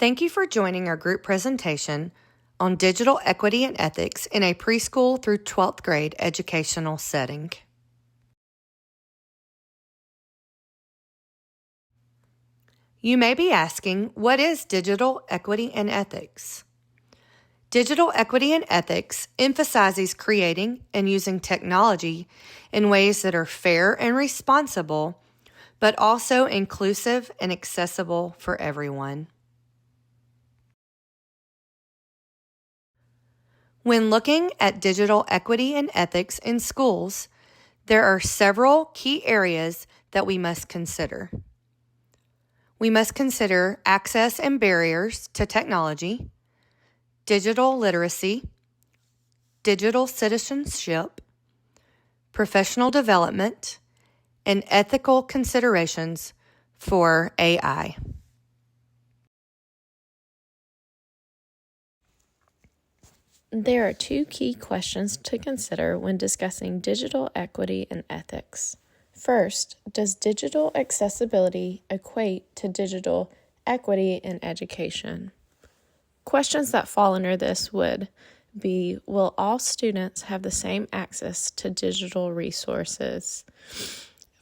Thank you for joining our group presentation on digital equity and ethics in a preschool through 12th grade educational setting. You may be asking, what is digital equity and ethics? Digital equity and ethics emphasizes creating and using technology in ways that are fair and responsible, but also inclusive and accessible for everyone. When looking at digital equity and ethics in schools, there are several key areas that we must consider. We must consider access and barriers to technology, digital literacy, digital citizenship, professional development, and ethical considerations for AI. There are two key questions to consider when discussing digital equity and ethics. First, does digital accessibility equate to digital equity in education? Questions that fall under this would be, will all students have the same access to digital resources?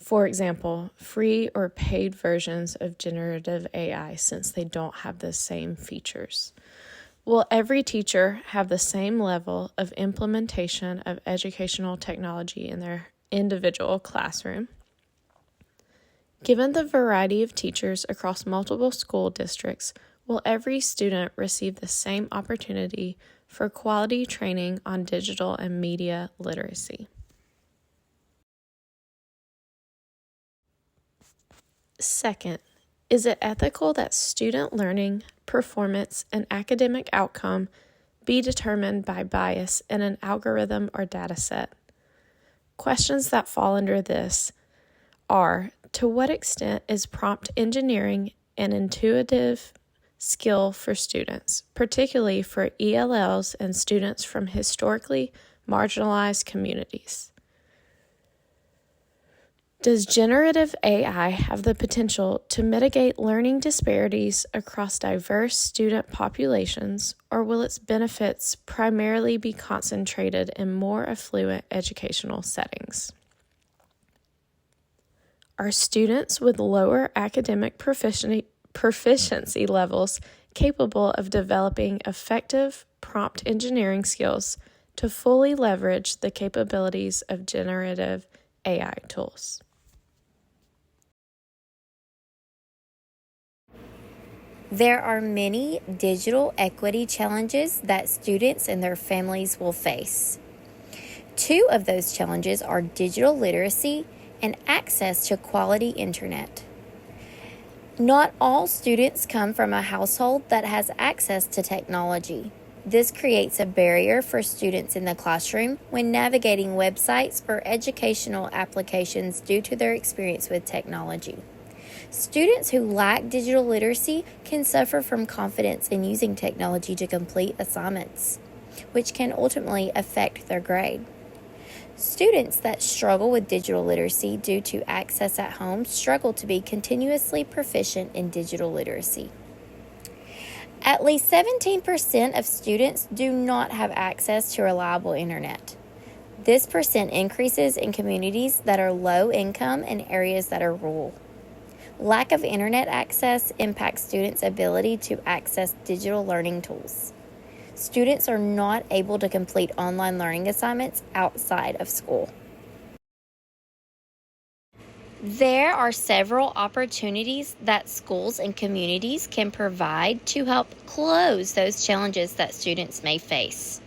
For example, free or paid versions of generative AI, since they don't have the same features. Will every teacher have the same level of implementation of educational technology in their individual classroom? Given the variety of teachers across multiple school districts, will every student receive the same opportunity for quality training on digital and media literacy? Second, is it ethical that student learning, performance, and academic outcome be determined by bias in an algorithm or data set? Questions that fall under this are, to what extent is prompt engineering an intuitive skill for students, particularly for ELLs and students from historically marginalized communities? Does generative AI have the potential to mitigate learning disparities across diverse student populations, or will its benefits primarily be concentrated in more affluent educational settings? Are students with lower academic proficiency levels capable of developing effective prompt engineering skills to fully leverage the capabilities of generative AI tools? There are many digital equity challenges that students and their families will face. Two of those challenges are digital literacy and access to quality internet. Not all students come from a household that has access to technology. This creates a barrier for students in the classroom when navigating websites or educational applications due to their experience with technology. Students who lack digital literacy can suffer from confidence in using technology to complete assignments, which can ultimately affect their grade. Students that struggle with digital literacy due to access at home struggle to be continuously proficient in digital literacy. At least 17% of students do not have access to reliable internet. This percent increases in communities that are low income and areas that are rural. Lack of internet access impacts students' ability to access digital learning tools. Students are not able to complete online learning assignments outside of school. There are several opportunities that schools and communities can provide to help close those challenges that students may face.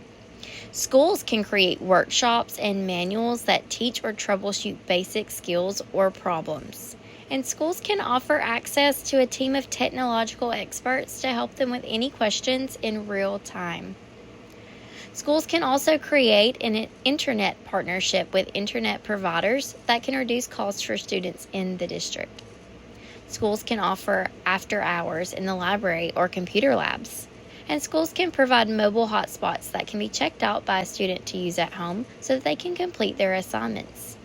Schools can create workshops and manuals that teach or troubleshoot basic skills or problems. And schools can offer access to a team of technological experts to help them with any questions in real time. Schools can also create an internet partnership with internet providers that can reduce costs for students in the district. Schools can offer after hours in the library or computer labs. And schools can provide mobile hotspots that can be checked out by a student to use at home so that they can complete their assignments.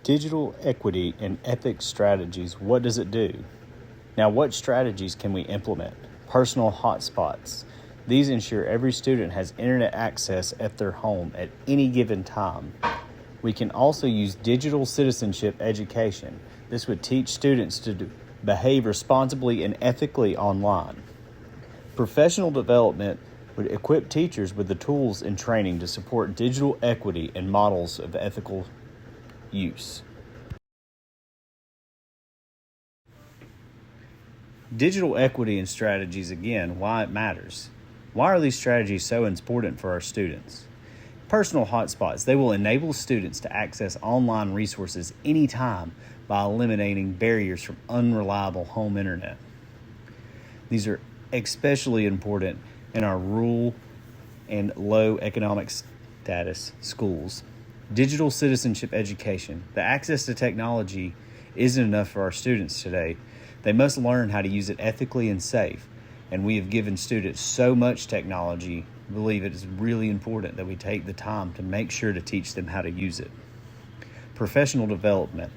Digital equity and ethics strategies, what does it do? Now, what strategies can we implement? Personal hotspots. These ensure every student has internet access at their home at any given time. We can also use digital citizenship education. This would teach students to behave responsibly and ethically online. Professional development would equip teachers with the tools and training to support digital equity and models of ethical use. Digital equity and strategies, again, why it matters. Why are these strategies so important for our students? Personal hotspots, they will enable students to access online resources anytime by eliminating barriers from unreliable home internet. These are especially important in our rural and low economic status schools. Digital citizenship education. The access to technology isn't enough for our students today. They must learn how to use it ethically and safe. And we have given students so much technology, I believe it is really important that we take the time to make sure to teach them how to use it. Professional development.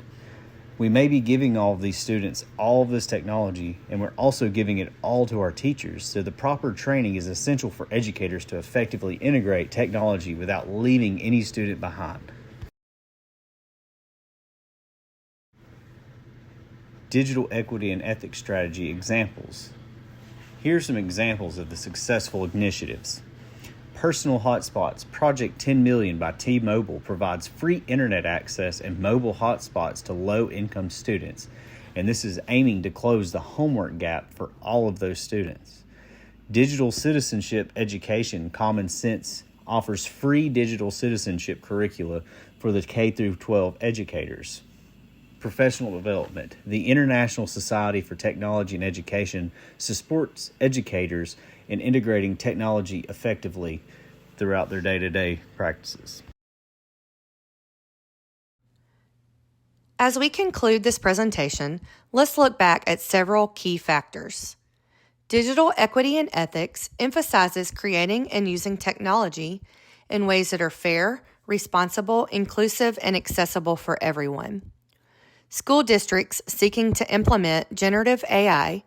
We may be giving all of these students all of this technology, and we're also giving it all to our teachers, so the proper training is essential for educators to effectively integrate technology without leaving any student behind. Digital equity and ethics strategy examples. Here are some examples of the successful initiatives. Personal hotspots. Project 10 Million by T-Mobile provides free internet access and mobile hotspots to low-income students, and this is aiming to close the homework gap for all of those students. Digital citizenship education Common Sense offers free digital citizenship curricula for the K-12 educators. Professional development. The International Society for Technology and Education supports educators in integrating technology effectively throughout their day-to-day practices. As we conclude this presentation, let's look back at several key factors. Digital equity and ethics emphasizes creating and using technology in ways that are fair, responsible, inclusive, and accessible for everyone. School districts seeking to implement generative AI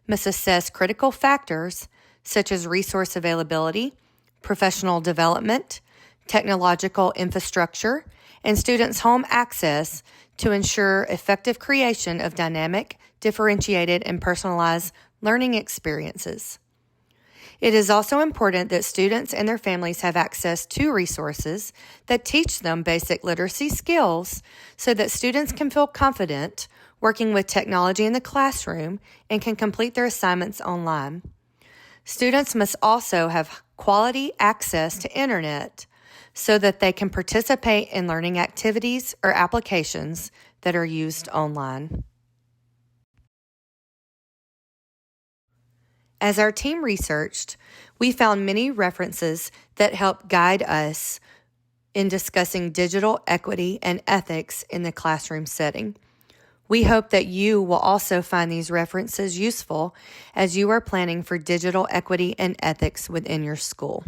must assess critical factors such as resource availability, professional development, technological infrastructure, and students' home access to ensure effective creation of dynamic, differentiated, and personalized learning experiences. It is also important that students and their families have access to resources that teach them basic literacy skills so that students can feel confident working with technology in the classroom and can complete their assignments online. Students must also have quality access to internet so that they can participate in learning activities or applications that are used online. As our team researched, we found many references that help guide us in discussing digital equity and ethics in the classroom setting. We hope that you will also find these references useful as you are planning for digital equity and ethics within your school.